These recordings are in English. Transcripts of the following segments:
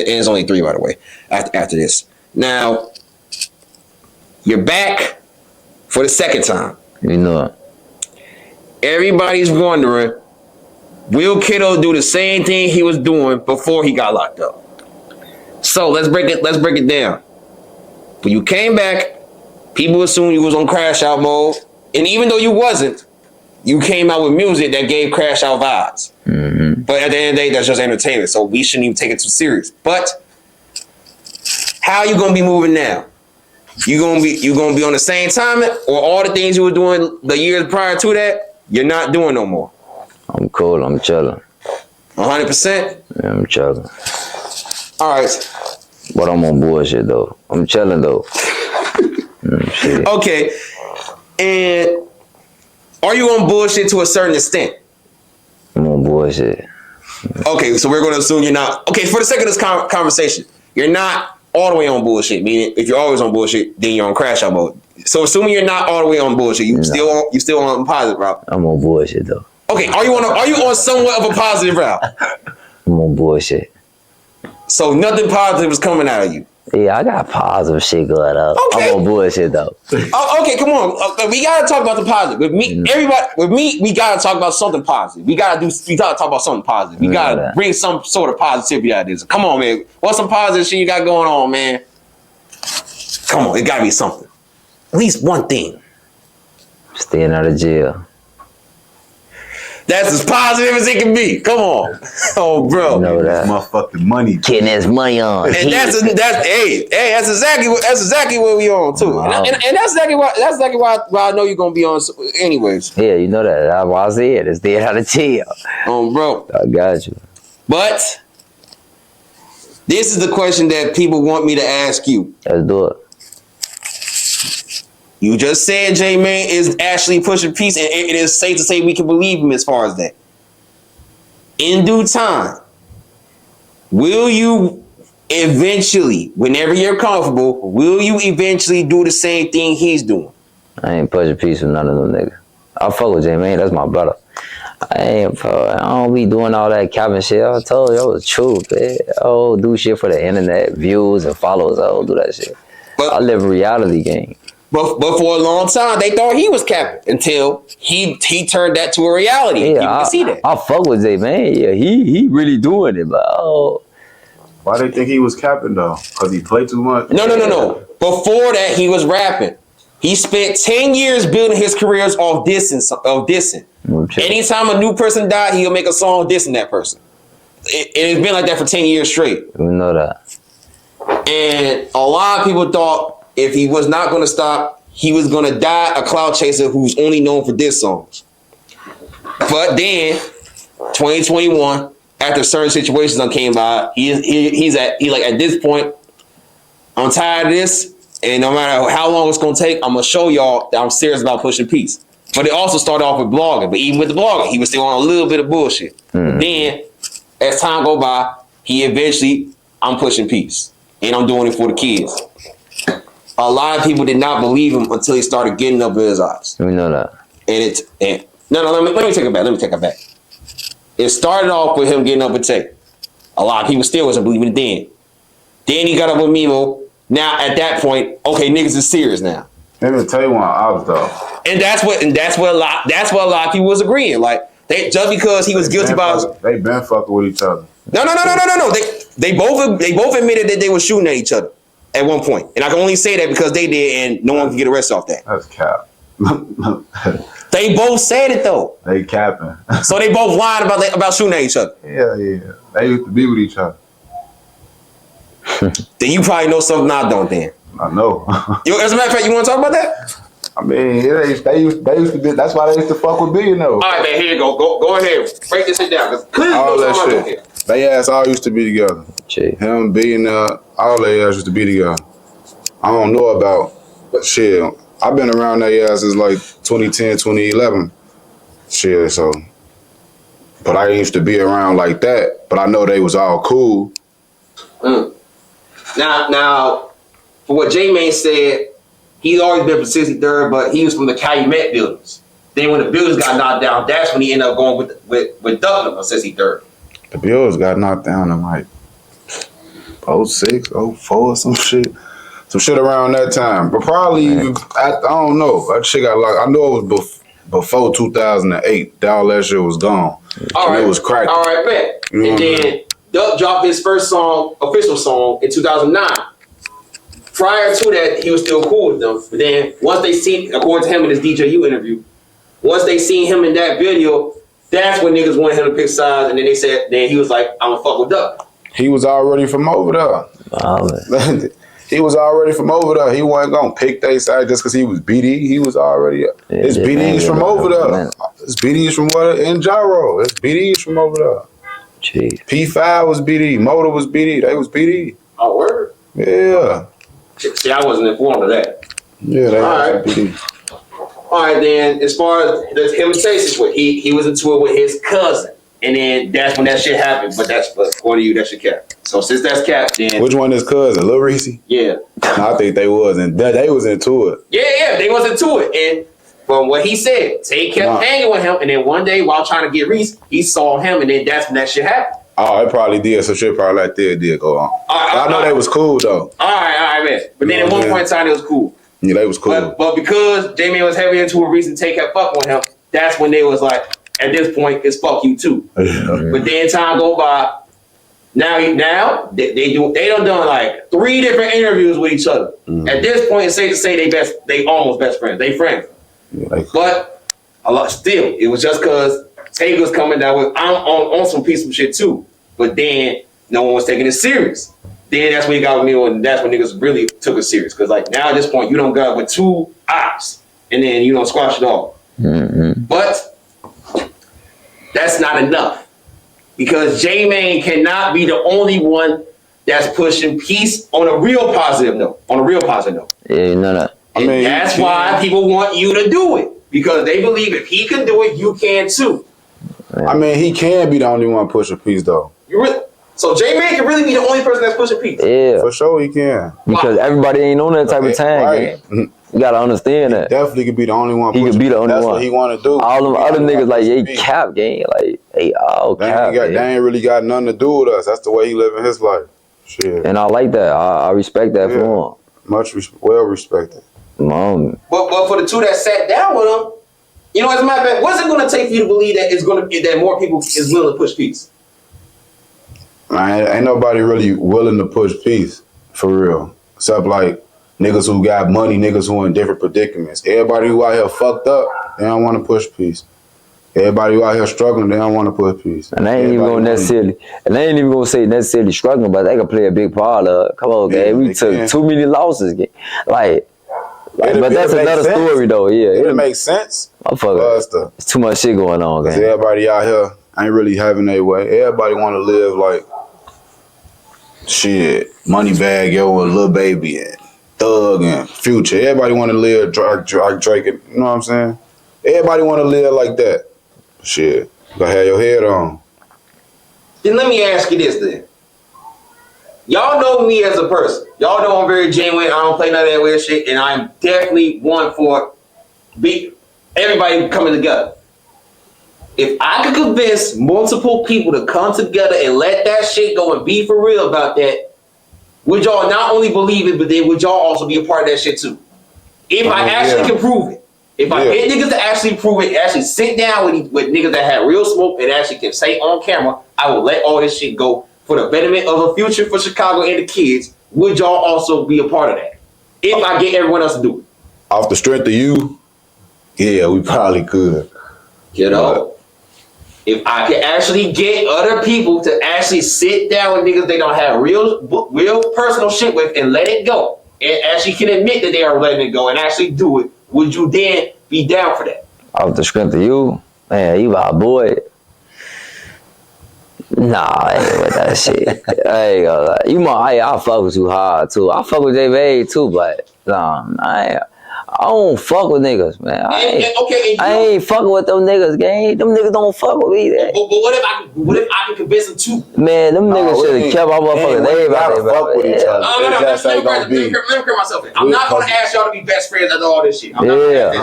it's only 3, by the way, after this. Now, you're back for the second time. You know. Everybody's wondering, will Kiddo do the same thing he was doing before he got locked up? So let's break it down. When you came back, people assumed you was on crash out mode, and even though you wasn't, you came out with music that gave crash out vibes. Mm-hmm. But at the end of the day, that's just entertainment, so we shouldn't even take it too serious. But how you gonna be moving now? You gonna be on the same time, or all the things you were doing the years prior to that, you're not doing no more? I'm cool. I'm chilling. 100%? Yeah, I'm chilling. All right. But I'm on bullshit, though. I'm chilling, though. Shit. Okay. And are you on bullshit to a certain extent? I'm on bullshit. Okay, so we're going to assume you're not. Okay, for the sake of this conversation, you're not all the way on bullshit. Meaning, if you're always on bullshit, then you're on crash out mode. So assuming you're not all the way on bullshit, you still on positive route. I'm on bullshit, though. Okay, are you on somewhat of a positive route? I'm on bullshit. So nothing positive is coming out of you. Yeah, I got positive shit going on. Okay. I'm on bullshit, though. Okay, come on. We gotta talk about the positive. With me, we gotta talk about something positive. We gotta talk about something positive. We gotta bring some sort of positivity out of this. Come on, man. What's some positive shit you got going on, man? Come on, it gotta be something. At least one thing. Staying out of jail. That's as positive as it can be. Come on. Oh, bro. You know that. Motherfucking money. Getting his money on. And that's exactly what we on too. Wow. And that's exactly why I know you're gonna be on anyways. Yeah, you know that. That's why I said it's staying out of jail. Bro. I got you. But this is the question that people want me to ask you. Let's do it. You just said J-Mane is actually pushing peace, and it is safe to say we can believe him as far as that. In due time, will you eventually, whenever you're comfortable, will you eventually do the same thing he's doing? I ain't pushing peace with none of them niggas. I fuck with J-Mane. That's my brother. I don't be doing all that capping shit. I told you, that was truth, man. I don't do shit for the internet, views and follows. I don't do that shit. But I live a reality game. But for a long time, they thought he was capping until he turned that to a reality. Yeah, you can see that. I fuck with J-Mane. Yeah, he really doing it, but why they think he was capping though? Because he played too much? No. Before that, he was rapping. He spent 10 years building his careers off dissing. Okay. Anytime a new person died, he'll make a song dissing that person. It's been like that for 10 years straight. We know that. And a lot of people thought if he was not going to stop, he was going to die a cloud chaser who's only known for diss songs. But then, 2021, after certain situations came by, he's like, at this point, I'm tired of this, and no matter how long it's going to take, I'm going to show y'all that I'm serious about pushing peace. But it also started off with blogging. But even with the blogging, he was still on a little bit of bullshit. Mm. Then, as time go by, I'm pushing peace. And I'm doing it for the kids. A lot of people did not believe him until he started getting up in his eyes. We know that. Let me take it back. It started off with him getting up and take. A lot of people still wasn't believing it then. Then he got up with Mimo. Now at that point, okay, niggas is serious now. Let me tell you one I was though. And that's what a lot of people was agreeing. Like just because he was guilty about they been fucking with each other. No. They both admitted that they were shooting at each other at one point. And I can only say that because they did and no one can get arrested off that. That's cap. They both said it though. They capping. So they both lied about shooting at each other. Yeah. They used to be with each other. Then you probably know something I don't then. I know. As a matter of fact, you want to talk about that? I mean, they used to be, that's why they used to fuck with billionaires. All right, man, here you go. Go ahead. Break this shit down. All that shit. They ass all used to be together. Gee. Him, billionaire, all they ass used to be together. I don't know about shit. I've been around their ass since like 2010, 2011. Shit, so. But I used to be around like that. But I know they was all cool. Now, for what J-Mane said, he's always been from 63rd, but he was from the Calumet buildings. Then when the buildings got knocked down, that's when he ended up going with Duckman on 63rd. The buildings got knocked down in like 06, 04, some shit. Some shit around that time. But probably, I don't know. That shit got locked. I know it was before 2008. All that shit was gone. All right. It was cracked. All right, bet. And then Duck dropped his first song, official song, in 2009. Prior to that, he was still cool with them. But then once they seen, according to him in his DJU interview, once they seen him in that video, that's when niggas wanted him to pick sides. And then they said, then he was like, I'm gonna fuck with Duck. He was already from over there. He was already from over there. He wasn't gonna pick their side just because he was BD. He was already. His BDs from over there. His BDs from what in Gyro. His BDs from over there. Jeez. P5 was BD. Motor was BD. They was BD. Oh, word? Yeah. See, I wasn't informed of that. Yeah, they was BD. All right, then, as far as him and Stacey, he was into it with his cousin. And then that's when that shit happened. But according to you, that shit cap. So since that's cap, then... Which one is cousin? Lil Reese? Yeah. No, I think they wasn't. They was into it. Yeah, they was into it. And from what he said, Tay kept hanging with him. And then one day, while trying to get Reese, he saw him. And then that's when that shit happened. Oh, it probably did. Some shit probably like that did go on. I know they was cool, though. All right, man. But then at one point in time, it was cool. Yeah, they was cool. But because J-Man was heavy into a Reese and Tay kept fucking with him, that's when they was like, at this point, it's fuck you too. But then time go by. Now they done like 3 different interviews with each other. At this point, it's safe to say they almost best friends. They friends. Yeah, but still, it was just because Tay was coming down with on some piece of shit too. But then no one was taking it serious. Then that's when he got with me, and that's when niggas really took it serious. Because like now at this point, you don't got with 2 opps, and then you don't squash it all. But that's not enough. Because J-Man cannot be the only one that's pushing peace on a real positive note. Yeah, no. And that's why people want you to do it. Because they believe if he can do it, you can too. I mean, he can be the only one pushing peace, though. So J-Man can really be the only person that's pushing peace? Yeah. For sure he can. Because everybody ain't on that type of time, right. You gotta understand that. Definitely could be the only one. He could be the only one. That's what he want to do. All them other niggas like they cap, gang. Like they all cap. They ain't really got nothing to do with us. That's the way he living his life. Shit. And I like that. I respect that for him. Well respected. Mom. But for the 2 that sat down with him, you know, as a matter of fact, what's it gonna take for you to believe that that more people is willing to push peace? Man, ain't nobody really willing to push peace for real, except like niggas who got money, niggas who in different predicaments. Everybody who out here fucked up, they don't want to push peace. Everybody who out here struggling, they don't want to push peace. And they ain't even gonna say necessarily struggling, but they can play a big part of it. Come on, gang. We took too many losses, gang. But that's another story though. Yeah, it makes sense. It's too much shit going on, gang. Everybody out here ain't really having their way. Everybody want to live like shit, money bag, yo, with Lil Baby and Thug and Future. Everybody want to live Drake. You know what I'm saying? Everybody want to live like that. Shit, you gotta have your head on. Then let me ask you this then. Y'all know me as a person. Y'all know I'm very genuine. I don't play none of that weird shit, and I'm definitely one for everybody coming together. If I could convince multiple people to come together and let that shit go and be for real about that, would y'all not only believe it, but then would y'all also be a part of that shit too? If I actually can prove it. If I get niggas to actually prove it, actually sit down with niggas that have real smoke and actually can say on camera, I will let all this shit go for the betterment of a future for Chicago and the kids. Would y'all also be a part of that? If I get everyone else to do it. Off the strength of you, yeah, we probably could. You know? If I could actually get other people to actually sit down with niggas they don't have real personal shit with and let it go, and actually can admit that they are letting it go and actually do it, would you then be down for that? Off the strength of you? Man, you my boy. Nah, I ain't with that shit. I ain't gonna lie. I fuck with you hard too. I fuck with J-Bay too, but I don't fuck with niggas, man. I ain't fucking with them niggas, gang. Them niggas don't fuck with me. But what if I can convince them to? Man, them niggas should have kept my motherfucking name out there. Fuck with each other. No. Let me correct myself. I'm not going to ask y'all to be best friends after all this shit. I'm not going to ask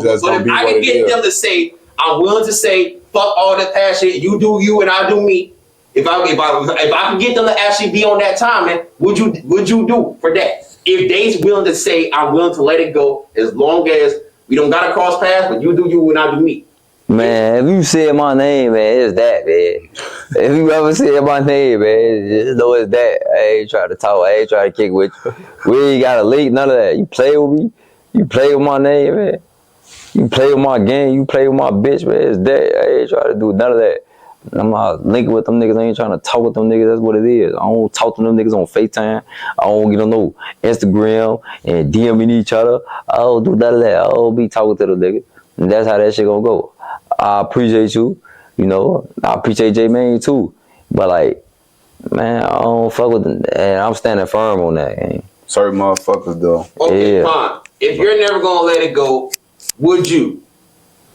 that shit. But if I can get them to say, I'm willing to say, fuck all that past shit, you do you and I do me, If I could get them to actually be on that time, man, would you do for that? If they's willing to say I'm willing to let it go as long as we don't gotta cross paths, but you do you and I do me. Man, if you said my name, man, it's that, man. If you ever said my name, man, just know it's that. I ain't trying to talk. I ain't trying to kick with you. We ain't got a link, none of that. You play with me, you play with my name, man. You play with my game, you play with my bitch, man. It's that. I ain't trying to do none of that. I'm not linking with them niggas. I ain't trying to talk with them niggas. That's what it is. I don't talk to them niggas on FaceTime. I don't get on no Instagram and DMing each other. I don't do none of that. I don't be talking to them niggas. And that's how that shit gonna go. I appreciate you. You know, I appreciate J-Mane too. But like, man, I don't fuck with them. And I'm standing firm on that. Man. Certain motherfuckers though. Okay, Yeah. fine. If you're never gonna let it go, would you?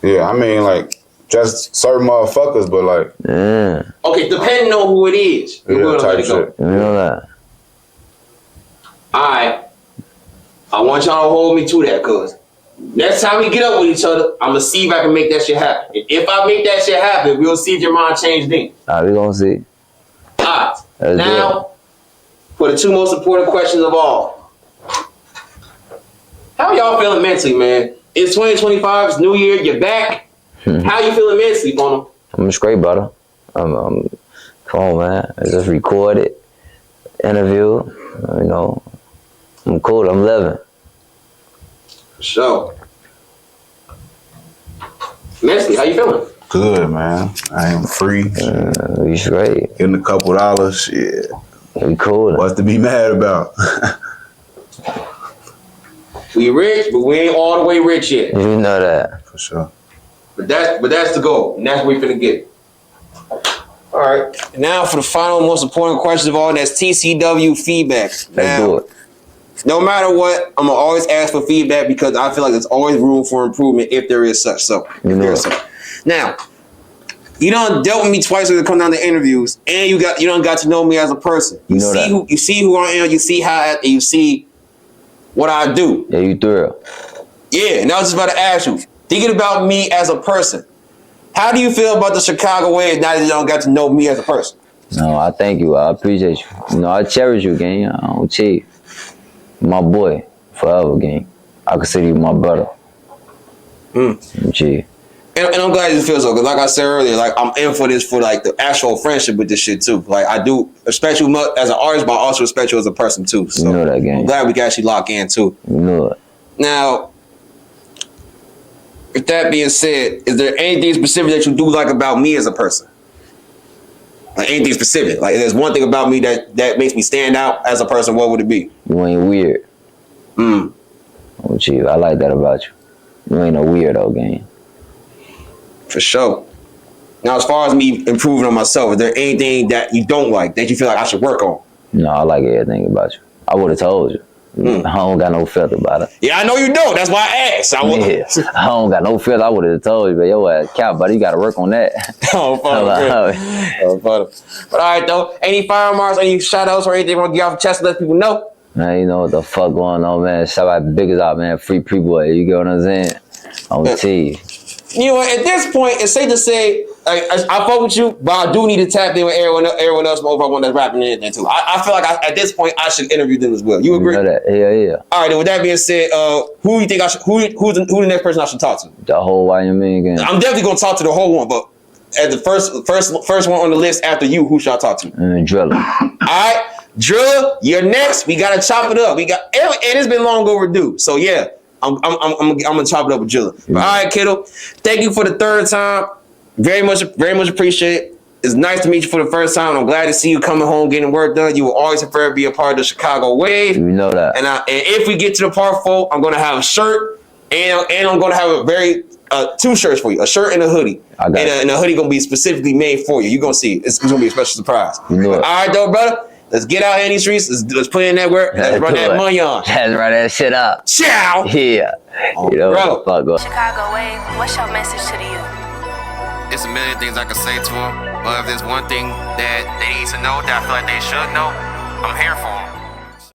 Yeah, I mean like just certain motherfuckers, but like Yeah. Okay, depending on who it is, you're gonna let it go. shit. You know that. Alright. I want y'all to hold me to that, cause next time we get up with each other, I'm gonna see if I can make that shit happen. If I make that shit happen, we'll see if your mind changed then. All right, we gonna see. Alright. Let's Now, for the two most important questions of all. How y'all feeling mentally, man? It's 2025, it's New Year, you're back. How you feeling mentally, Bono? I'm straight, brother. I'm come on, man. I just recorded, interview. You know, I'm cool. I'm living. So, mentally, how you feeling? Good, man. I am free. We straight. Getting a couple dollars, shit. We cool. What's to be mad about? We rich, but we ain't all the way rich yet. You know that. For sure. But that's the goal, and that's what we're finna get. All right. Now for the final, most important question of all, and that's TCW feedback. Let's do it. No matter what, I'm gonna always ask for feedback because I feel like there's always room for improvement if there is such. So, You know it. Now, you done dealt with me twice when it come down to interviews, and you done got to know me as a person. You know that. you see who I am. You see you see what I do. Yeah, you through. Yeah, and I was just about to ask you, thinking about me as a person, how do you feel about the Chicago ways now that you don't got to know me as a person? No, I thank you. I appreciate you. You know, I cherish you, gang. I don't cheat. My boy, forever, gang. I consider you my brother. Gee. And I'm glad you feel so, because like I said earlier, like I'm in for this for like the actual friendship with this shit too. Like I do respect you as an artist, but I also respect you as a person too. So You know that, gang. I'm glad we can actually lock in too. You know it. Now, with that being said, is there anything specific that you do like about me as a person? Like anything specific? Like if there's one thing about me that makes me stand out as a person, what would it be? You ain't weird. Oh, gee, I like that about you. You ain't no weirdo, gang. For sure. Now, as far as me improving on myself, is there anything that you don't like that you feel like I should work on? No, I like everything about you. I would have told you. I don't got no filter about it. Yeah, I know you don't. That's why I asked. I don't got no filter. I would have told you, but yo, ass cap, buddy, you got to work on that. But all right, though. Any fire remarks, any shout outs or anything you want to get off the chest to let people know? Man, you know what the fuck going on, man. Shout out Biggest out, man. Free pre-boy. You get what I'm saying? On T. You know, at this point, it's safe to say, like, I fuck with you, but I do need to tap in with everyone else over one that's rapping in there too. I feel like at this point I should interview them as well. You agree? You know that? Yeah. All right. Then with that being said, who you think I should? Who's the next person I should talk to? The whole YMN gang. I'm definitely gonna talk to the whole one, but as the first one on the list after you, who should I talk to? Driller. All right, Driller, you're next. We gotta chop it up. And it's been long overdue. So yeah. I'm gonna chop it up with Driller. But all right, Kiddo. Thank you for the third time. Very much appreciate it. It's nice to meet you for the first time. I'm glad to see you coming home, getting work done. You will always prefer to be a part of the Chicago Wave. You know that. And if we get to the part 4, I'm gonna have a shirt and I'm gonna have a 2 shirts for you, a shirt and a hoodie. And the hoodie gonna be specifically made for you. You're gonna see it. It's gonna be a special surprise. You know it. All right, though, brother. Let's get out here in these streets. Let's put in that work. Let's run that money on. Let's run that shit up. Ciao. Yeah. You know what the fuck going on. Chicago Wave, what's your message to the youth? It's a million things I could say to them, but if there's one thing that they need to know that I feel like they should know, I'm here for them.